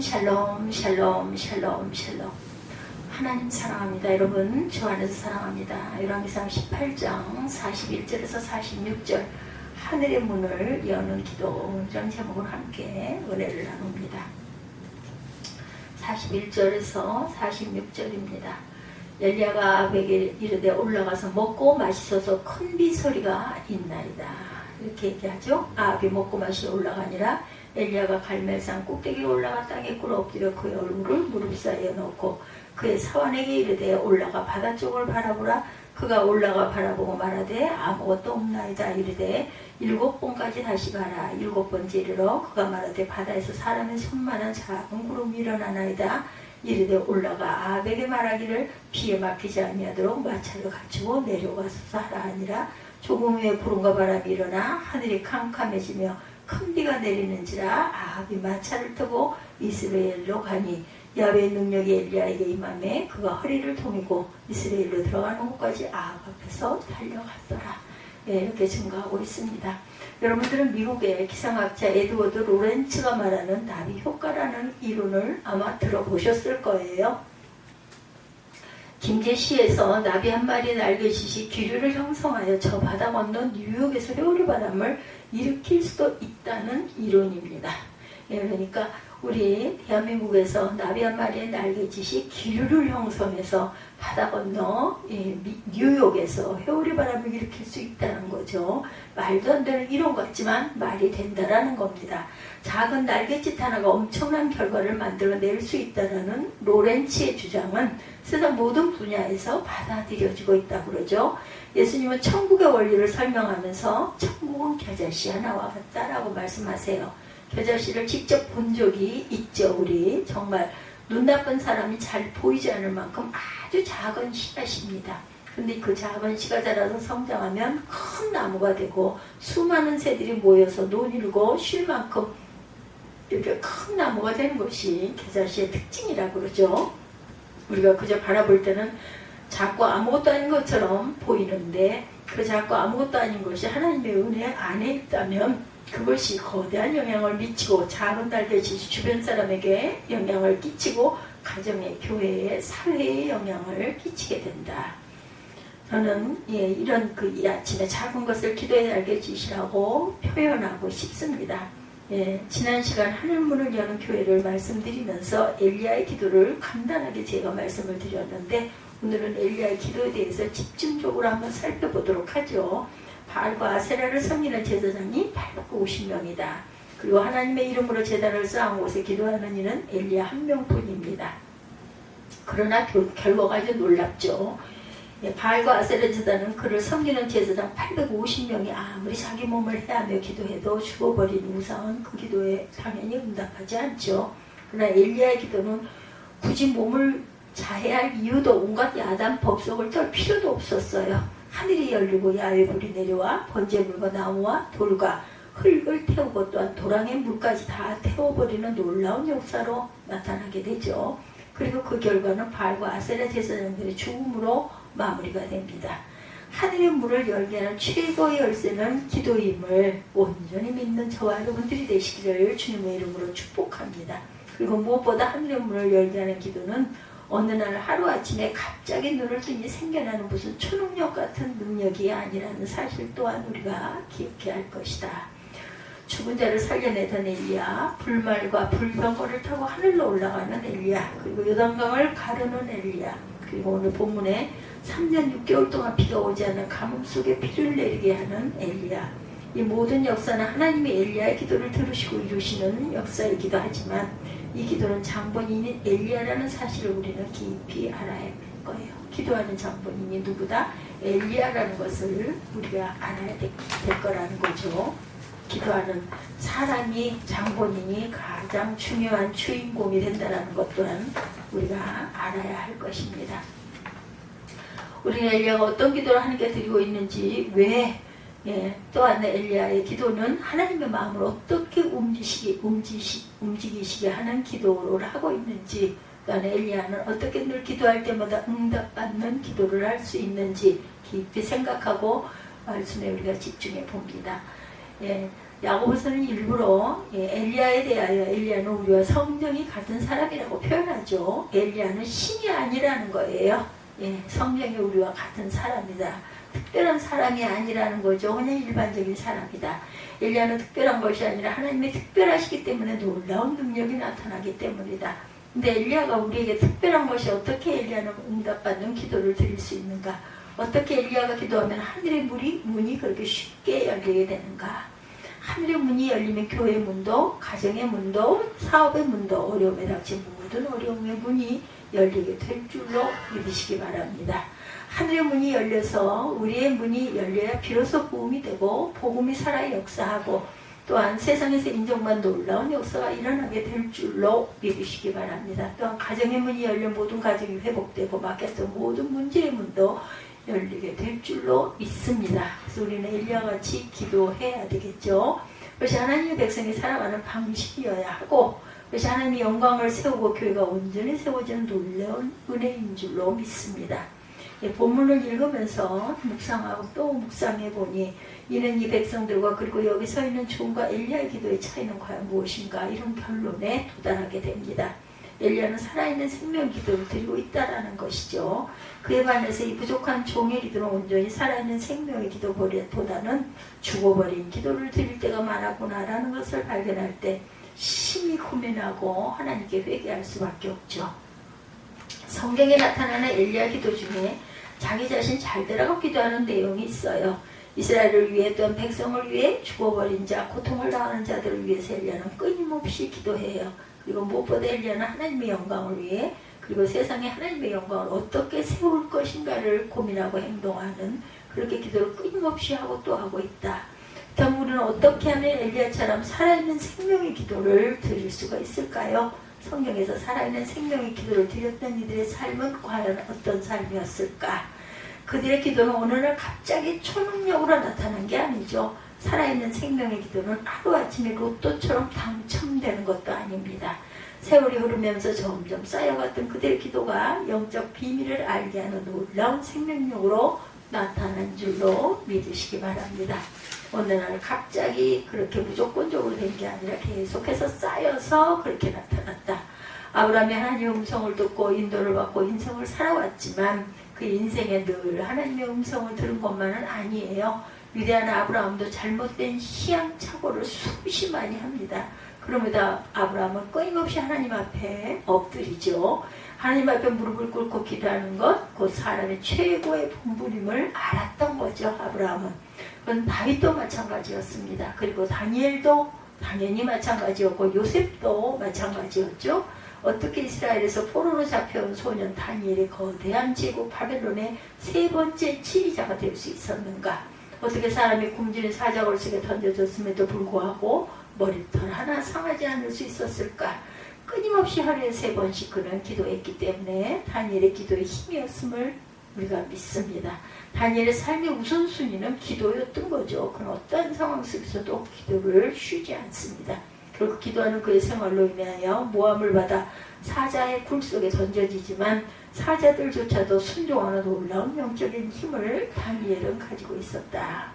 샬롬 샬롬 샬롬 샬롬. 하나님 사랑합니다. 여러분 주 안에서 사랑합니다. 열왕기상 18장 41절에서 46절 하늘의 문을 여는 기도 이런 제목으로 함께 은혜를 나눕니다. 41절에서 46절입니다. 엘리야가 아합에게 이르되 올라가서 먹고 마시소서 큰 비소리가 있나이다. 이렇게 얘기하죠. 아합이 먹고 마시러 올라가니라 엘리야가 갈멜산 꼭대기로 올라가 땅에 꿇어엎드려 그의 얼굴을 무릎 사이에 넣고 그의 사환에게 이르되 올라가 바다 쪽을 바라보라. 그가 올라가 바라보고 말하되 아무것도 없나이다. 이르되 7번까지 다시 가라. 7번째 이르러 그가 말하되 바다에서 사람의 손만한 작은 구름이 일어나나이다. 이르되 올라가 아합에게 말하기를 비에 막히지 아니하도록 마차를 갖추고 내려가소서 하라 하니라. 조금 후에 구름과 바람이 일어나 하늘이 캄캄해지며 큰 비가 내리는지라 아합이 마차를 타고 이스라엘로 가니 야훼의 능력이 엘리야에게 임하매 그가 허리를 동이고 이스라엘로 들어가는 곳까지 아합 앞에서 달려갔더라. 이렇게 증거하고 있습니다. 여러분들은 미국의 기상학자 에드워드 로렌츠가 말하는 나비 효과라는 이론을 아마 들어보셨을 거예요. 김제시에서 나비 한 마리 날개짓이 기류를 형성하여 저 바다 건너 뉴욕에서 회오리 바람을 일으킬 수도 있다는 이론입니다. 그러니까 우리 대한민국에서 나비 한 마리의 날개짓이 기류를 형성해서 바다 건너 뉴욕에서 회오리 바람을 일으킬 수 있다는 거죠. 말도 안 되는 이론 같지만 말이 된다라는 겁니다. 작은 날개짓 하나가 엄청난 결과를 만들어낼 수 있다는 로렌츠의 주장은 세상 모든 분야에서 받아들여지고 있다고 그러죠. 예수님은 천국의 원리를 설명하면서 천국은 겨자씨 하나와 같다라고 말씀하세요. 겨자씨를 직접 본 적이 있죠. 우리 정말 눈 나쁜 사람이 잘 보이지 않을 만큼 아주 작은 씨앗입니다. 근데 그 작은 씨가 자라서 성장하면 큰 나무가 되고 수많은 새들이 모여서 논일고 쉴 만큼 이렇게 큰 나무가 되는 것이 겨자씨의 특징이라고 그러죠. 우리가 그저 바라볼 때는 작고 아무것도 아닌 것처럼 보이는데 그 작고 아무것도 아닌 것이 하나님의 은혜 안에 있다면 그것이 거대한 영향을 미치고 작은 날개짓이 주변 사람에게 영향을 끼치고 가정의, 교회의, 사회에 영향을 끼치게 된다. 저는 이런 이 아침에 작은 것을 기도의 날개짓이라고 표현하고 싶습니다. 지난 시간 하늘문을 여는 교회를 말씀드리면서 엘리야의 기도를 간단하게 제가 말씀을 드렸는데 오늘은 엘리야의 기도에 대해서 집중적으로 한번 살펴보도록 하죠. 바알과 아세라를 섬기는 제사장이 850명이다. 그리고 하나님의 이름으로 제단을 쌓은 곳에 기도하는 이는 엘리야 한 명뿐입니다. 그러나 결과가 아주 놀랍죠. 바알과 아세라 제단은 그를 섬기는 제사장 850명이 아무리 자기 몸을 해하며 기도해도 죽어버린 우상은 그 기도에 당연히 응답하지 않죠. 그러나 엘리야의 기도는 굳이 몸을 자해할 이유도 온갖 야단 법석을 떨 필요도 없었어요. 하늘이 열리고 야훼 불이 내려와 번제물과 나무와 돌과 흙을 태우고 또한 도랑의 물까지 다 태워버리는 놀라운 역사로 나타나게 되죠. 그리고 그 결과는 바알과 아세라 제사장들의 죽음으로 마무리가 됩니다. 하늘의 문을 열게 하는 최고의 열쇠는 기도임을 온전히 믿는 저와 여러분들이 되시기를 주님의 이름으로 축복합니다. 그리고 무엇보다 하늘의 문을 열게 하는 기도는 어느 날 하루아침에 갑자기 눈을 뜨니 생겨나는 무슨 초능력 같은 능력이 아니라는 사실 또한 우리가 기억해야 할 것이다. 죽은 자를 살려내던 엘리야, 불말과 불병거를 타고 하늘로 올라가는 엘리야, 그리고 요단강을 가르는 엘리야, 그리고 오늘 본문에 3년 6개월 동안 비가 오지 않는 가뭄 속에 비를 내리게 하는 엘리야. 이 모든 역사는 하나님이 엘리야의 기도를 들으시고 이루시는 역사이기도 하지만 이 기도는 장본인인 엘리야라는 사실을 우리는 깊이 알아야 할 거예요. 기도하는 장본인이 누구다? 엘리야라는 것을 우리가 알아야 될 거라는 거죠. 기도하는 사람이 장본인이 가장 중요한 주인공이 된다는 것 또한 우리가 알아야 할 것입니다. 우리는 엘리야가 어떤 기도를 하나님께 드리고 있는지 왜 또한 엘리야의 기도는 하나님의 마음을 어떻게 움직이시게 하는 기도를 하고 있는지, 또한 엘리야는 어떻게 늘 기도할 때마다 응답받는 기도를 할 수 있는지 깊이 생각하고 말씀에 우리가 집중해 봅니다. 야고보서는 일부러 엘리야에 대하여 엘리야는 우리와 성정이 같은 사람이라고 표현하죠. 엘리야는 신이 아니라는 거예요. 성경이 우리와 같은 사람이다. 특별한 사람이 아니라는 거죠. 그냥 일반적인 사람이다. 엘리야는 특별한 것이 아니라 하나님이 특별하시기 때문에 놀라운 능력이 나타나기 때문이다. 근데 엘리야가 우리에게 특별한 것이 어떻게 엘리야는 응답받는 기도를 드릴 수 있는가? 어떻게 엘리야가 기도하면 하늘의 문이 그렇게 쉽게 열리게 되는가? 하늘의 문이 열리면 교회의 문도, 가정의 문도, 사업의 문도, 어려움에 닥친 모든 어려움의 문이 열리게 될 줄로 믿으시기 바랍니다. 하늘의 문이 열려서 우리의 문이 열려야 비로소 부흥이 되고 복음이 살아 역사하고 또한 세상에서 인정받는 놀라운 역사가 일어나게 될 줄로 믿으시기 바랍니다. 또한 가정의 문이 열려 모든 가정이 회복되고 막혔던 모든 문제의 문도 열리게 될 줄로 믿습니다. 그래서 우리는 엘리야같이 기도해야 되겠죠. 그것이 하나님의 백성이 살아가는 방식이어야 하고 그것이 하나님의 영광을 세우고 교회가 온전히 세워지는 놀라운 은혜인 줄로 믿습니다. 본문을 읽으면서 묵상하고 또 묵상해 보니 이는 이 백성들과 그리고 여기 서 있는 종과 엘리야의 기도의 차이는 과연 무엇인가 이런 결론에 도달하게 됩니다. 엘리야는 살아있는 생명 기도를 드리고 있다라는 것이죠. 그에 반해서 이 부족한 종의 기도는 온전히 살아있는 생명의 기도보다는 죽어버린 기도를 드릴 때가 많았구나라는 것을 발견할 때 심히 고민하고 하나님께 회개할 수밖에 없죠. 성경에 나타나는 엘리야 기도 중에 자기 자신 잘 되라고 기도하는 내용이 있어요. 이스라엘을 위해 또한 백성을 위해 죽어버린 자, 고통을 당하는 자들을 위해서 엘리야는 끊임없이 기도해요. 그리고 무엇보다 엘리야는 하나님의 영광을 위해 그리고 세상에 하나님의 영광을 어떻게 세울 것인가를 고민하고 행동하는 그렇게 기도를 끊임없이 하고 또 하고 있다. 그럼 우리는 어떻게 하면 엘리야처럼 살아있는 생명의 기도를 드릴 수가 있을까요? 성경에서 살아있는 생명의 기도를 드렸던 이들의 삶은 과연 어떤 삶이었을까? 그들의 기도는 어느 날 갑자기 초능력으로 나타난 게 아니죠. 살아있는 생명의 기도는 하루아침에 로또처럼 당첨되는 것도 아닙니다. 세월이 흐르면서 점점 쌓여갔던 그들의 기도가 영적 비밀을 알게 하는 놀라운 생명력으로 나타난 줄로 믿으시기 바랍니다. 어느 날 갑자기 그렇게 무조건적으로 된 게 아니라 계속해서 쌓여서 그렇게 나타났다. 아브라함이 하나님의 음성을 듣고 인도를 받고 인생을 살아왔지만 그 인생에 늘 하나님의 음성을 들은 것만은 아니에요. 위대한 아브라함도 잘못된 시행착오를 수시 많이 합니다. 그러면서 아브라함은 끊임없이 하나님 앞에 엎드리죠. 하나님 앞에 무릎을 꿇고 기도하는 것, 그 사람의 최고의 본분임을 알았던 거죠. 아브라함은. 그건 다윗도 마찬가지였습니다. 그리고 다니엘도 당연히 마찬가지였고 요셉도 마찬가지였죠. 어떻게 이스라엘에서 포로로 잡혀온 소년 다니엘의 거대한 제국 바벨론의 세 번째 지휘자가 될 수 있었는가? 어떻게 사람이 굶주린 사자굴 속에 던져졌음에도 불구하고 머리털 하나 상하지 않을 수 있었을까? 끊임없이 하루에 3번씩 그는 기도했기 때문에 다니엘의 기도의 힘이었음을 우리가 믿습니다. 다니엘의 삶의 우선순위는 기도였던 거죠. 그는 어떤 상황 속에서도 기도를 쉬지 않습니다. 결국 기도하는 그의 생활로 인하여 모함을 받아 사자의 굴 속에 던져지지만 사자들조차도 순종하는 놀라운 영적인 힘을 다니엘은 가지고 있었다.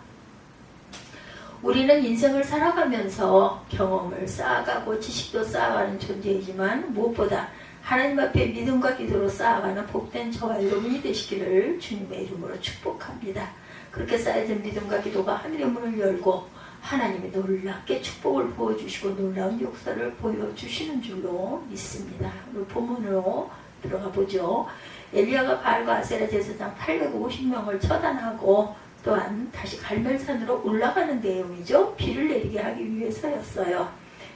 우리는 인생을 살아가면서 경험을 쌓아가고 지식도 쌓아가는 존재이지만 무엇보다 하나님 앞에 믿음과 기도로 쌓아가는 복된 저와 여러분이 되시기를 주님의 이름으로 축복합니다. 그렇게 쌓여진 믿음과 기도가 하늘의 문을 열고 하나님이 놀랍게 축복을 부어주시고 놀라운 역사를 보여주시는 줄로 믿습니다. 오늘 본문으로 들어가 보죠. 엘리야가 바알과 아세라 제사장 850명을 처단하고 또한 다시 갈멜산으로 올라가는 내용이죠. 비를 내리게 하기 위해서였어요.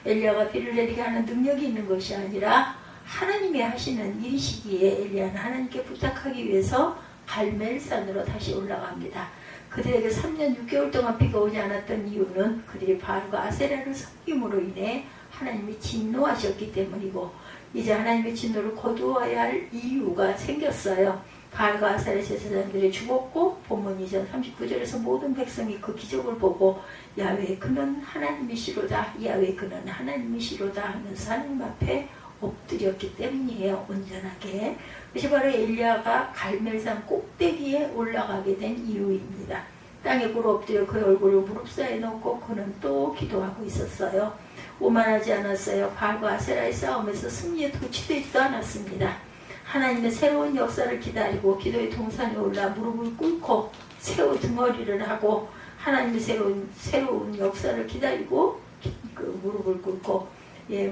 엘리야가 비를 내리게 하는 능력이 있는 것이 아니라 하나님이 하시는 일이시기에 엘리야는 하나님께 부탁하기 위해서 갈멜산으로 다시 올라갑니다. 그들에게 3년 6개월 동안 비가 오지 않았던 이유는 그들이 바알과 아세라를 섬김으로 인해 하나님이 진노하셨기 때문이고 이제 하나님의 진노를 거두어야 할 이유가 생겼어요. 바알과 아세라 제사장들이 죽었고 본문 2장 39절에서 모든 백성이 그 기적을 보고 야훼 그는 하나님이시로다 야훼 그는 하나님이시로다 하면서 하나님 앞에 엎드렸기 때문이에요. 온전하게. 그것이 바로 엘리야가 갈멜산 꼭대기에 올라가게 된 이유입니다. 땅에 굴 엎드려 그의 얼굴을 무릎 사이에 넣고 그는 또 기도하고 있었어요. 오만하지 않았어요. 바알과 아세라의 싸움에서 승리에 도취되지도 않았습니다. 하나님의 새로운 역사를 기다리고 기도의 동산에 올라 무릎을 꿇고 새우 등어리를 하고 하나님의 새로운 역사를 기다리고 그 무릎을 꿇고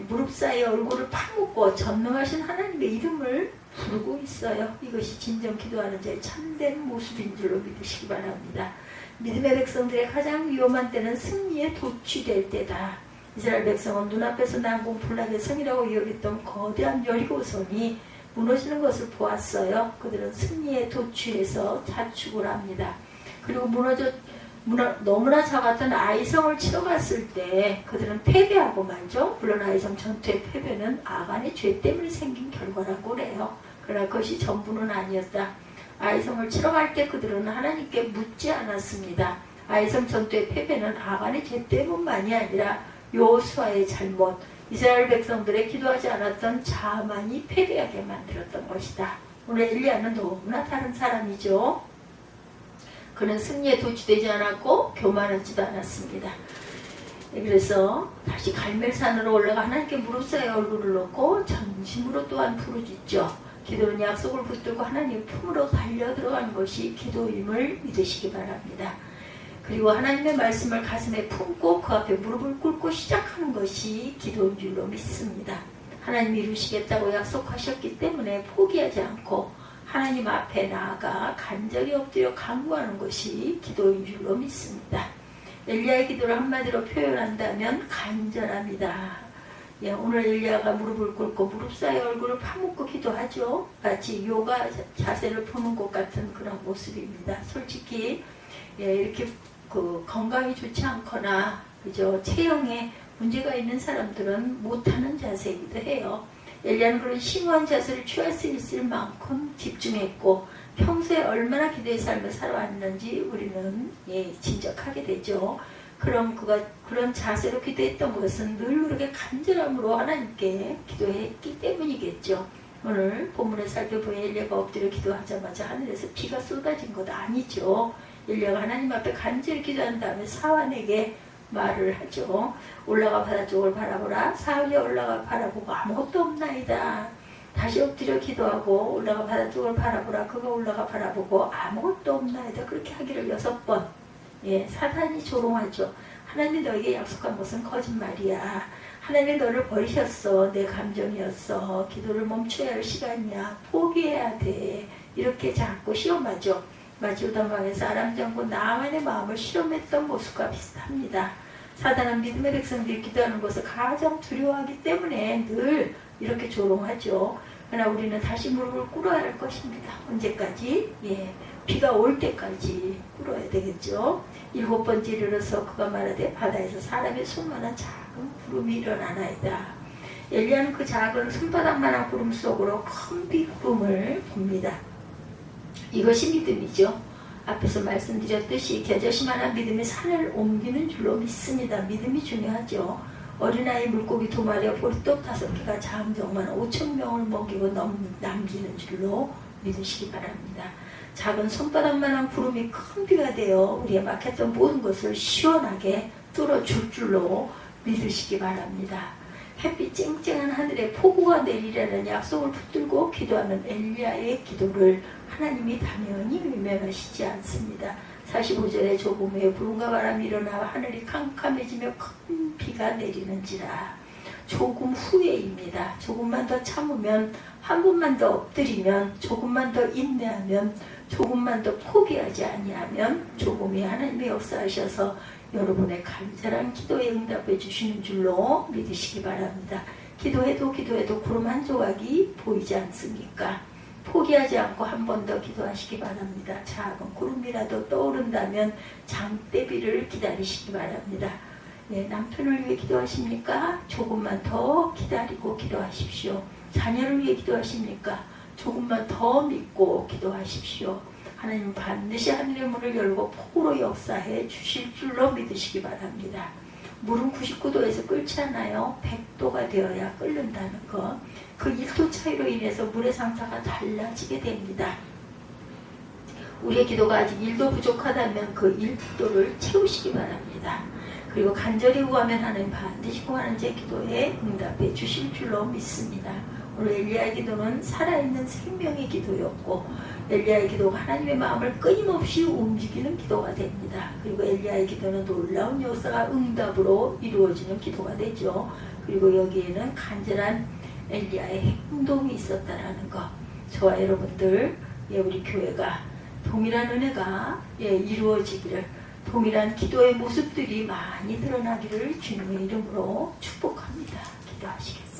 무릎 사이에 얼굴을 파묻고 전능하신 하나님의 이름을 부르고 있어요. 이것이 진정 기도하는 자의 참된 모습인 줄로 믿으시기 바랍니다. 믿음의 백성들의 가장 위험한 때는 승리에 도취될 때다. 이스라엘 백성은 눈앞에서 난공불락의 성이라고 여겼던 거대한 여리고성이 무너지는 것을 보았어요. 그들은 승리에 도취해서 자축을 합니다. 그리고 너무나 작았던 아이성을 치러 갔을 때 그들은 패배하고 말죠. 물론 아이성 전투의 패배는 아간의 죄 때문에 생긴 결과라고 그래요. 그러나 그것이 전부는 아니었다. 아이성을 치러 갈 때 그들은 하나님께 묻지 않았습니다. 아이성 전투의 패배는 아간의 죄 때문만이 아니라 여호수아의 잘못, 이스라엘 백성들의 기도하지 않았던 자만이 패배하게 만들었던 것이다. 오늘 엘리야는 너무나 다른 사람이죠. 그는 승리에 도취되지 않았고 교만하지도 않았습니다. 그래서 다시 갈멜산으로 올라가 하나님께 무릎 사이에 얼굴을 놓고 전심으로 또한 부르짖죠. 기도는 약속을 붙들고 하나님 품으로 달려 들어가는 것이 기도임을 믿으시기 바랍니다. 그리고 하나님의 말씀을 가슴에 품고 그 앞에 무릎을 꿇고 시작하는 것이 기도인 줄로 믿습니다. 하나님이 이루시겠다고 약속하셨기 때문에 포기하지 않고 하나님 앞에 나아가 간절히 엎드려 간구하는 것이 기도인 줄로 믿습니다. 엘리야의 기도를 한마디로 표현한다면 간절합니다. 오늘 엘리야가 무릎을 꿇고 무릎 사이에 얼굴을 파묻고 기도하죠. 마치 요가 자세를 푸는 것 같은 그런 모습입니다. 솔직히 이렇게 건강이 좋지 않거나 그죠, 체형에 문제가 있는 사람들은 못하는 자세이기도 해요. 엘리야는 그런 심오한 자세를 취할 수 있을 만큼 집중했고 평소에 얼마나 기도의 삶을 살아왔는지 우리는 짐작하게 되죠. 그럼 그가 그런 자세로 기도했던 것은 늘 그렇게 간절함으로 하나님께 기도했기 때문이겠죠. 오늘 본문에 살펴보니 엘리야가 엎드려 기도하자마자 하늘에서 비가 쏟아진 것 아니죠. 엘리야가 하나님 앞에 간절히 기도한 다음에 사환에게 말을 하죠. 올라가 바다 쪽을 바라보라. 사흘에 올라가 바라보고 아무것도 없나이다. 다시 엎드려 기도하고 올라가 바다 쪽을 바라보라. 그가 올라가 바라보고 아무것도 없나이다. 그렇게 하기를 6번. 사단이 조롱하죠. 하나님이 너에게 약속한 것은 거짓말이야. 하나님이 너를 버리셨어. 내 감정이었어. 기도를 멈춰야 할 시간이야. 포기해야 돼. 이렇게 자꾸 시험하죠. 마치 요단강에서 아람 장군 나아만의 마음을 실험했던 모습과 비슷합니다. 사단은 믿음의 백성들이 기도하는 것을 가장 두려워하기 때문에 늘 이렇게 조롱하죠. 그러나 우리는 다시 무릎을 꿇어야 할 것입니다. 언제까지? 비가 올 때까지 꿇어야 되겠죠. 7번째 이르러서 그가 말하되 바다에서 사람의 손만한 작은 구름이 일어나나이다. 엘리야는 그 작은 손바닥만한 구름 속으로 큰 비구름을 봅니다. 이것이 믿음이죠. 앞에서 말씀드렸듯이 겨자씨만한 믿음이 산을 옮기는 줄로 믿습니다. 믿음이 중요하죠. 어린아이 물고기 2마리와 보리떡 5개가 장정만 5,000명을 먹이고 남기는 줄로 믿으시기 바랍니다. 작은 손바닥만한 구름이 큰 비가 되어 우리의 막혔던 모든 것을 시원하게 뚫어줄 줄로 믿으시기 바랍니다. 햇빛 쨍쨍한 하늘에 폭우가 내리라는 약속을 붙들고 기도하는 엘리야의 기도를 하나님이 당연히 외면하시지 않습니다. 45절에 조금 후에 구름과 바람이 일어나 하늘이 캄캄해지며 큰 비가 내리는지라. 조금 후에입니다. 조금만 더 참으면, 한 번만 더 엎드리면, 조금만 더 인내하면, 조금만 더 포기하지 아니하면 조금이 하나님의 역사하셔서 여러분의 간절한 기도에 응답해 주시는 줄로 믿으시기 바랍니다. 기도해도 구름 한 조각이 보이지 않습니까? 포기하지 않고 한 번 더 기도하시기 바랍니다. 작은 구름이라도 떠오른다면 장대비를 기다리시기 바랍니다. 남편을 위해 기도하십니까? 조금만 더 기다리고 기도하십시오. 자녀를 위해 기도하십니까? 조금만 더 믿고 기도하십시오. 하나님은 반드시 하늘의 문을 열고 폭우로 역사해 주실 줄로 믿으시기 바랍니다. 물은 99도에서 끓지 않아요. 100도가 되어야 끓는다는 것. 그 1도 차이로 인해서 물의 상태가 달라지게 됩니다. 우리의 기도가 아직 1도 부족하다면 그 1도를 채우시기 바랍니다. 그리고 간절히 구하면 하나님 반드시 구하는 제 기도에 응답해 주실 줄로 믿습니다. 오늘 엘리야의 기도는 살아있는 생명의 기도였고 엘리야의 기도가 하나님의 마음을 끊임없이 움직이는 기도가 됩니다. 그리고 엘리야의 기도는 놀라운 역사가 응답으로 이루어지는 기도가 되죠. 그리고 여기에는 간절한 엘리야의 행동이 있었다라는 것. 저와 여러분들 우리 교회가 동일한 은혜가 이루어지기를, 동일한 기도의 모습들이 많이 드러나기를 주님의 이름으로 축복합니다. 기도하시겠습니다.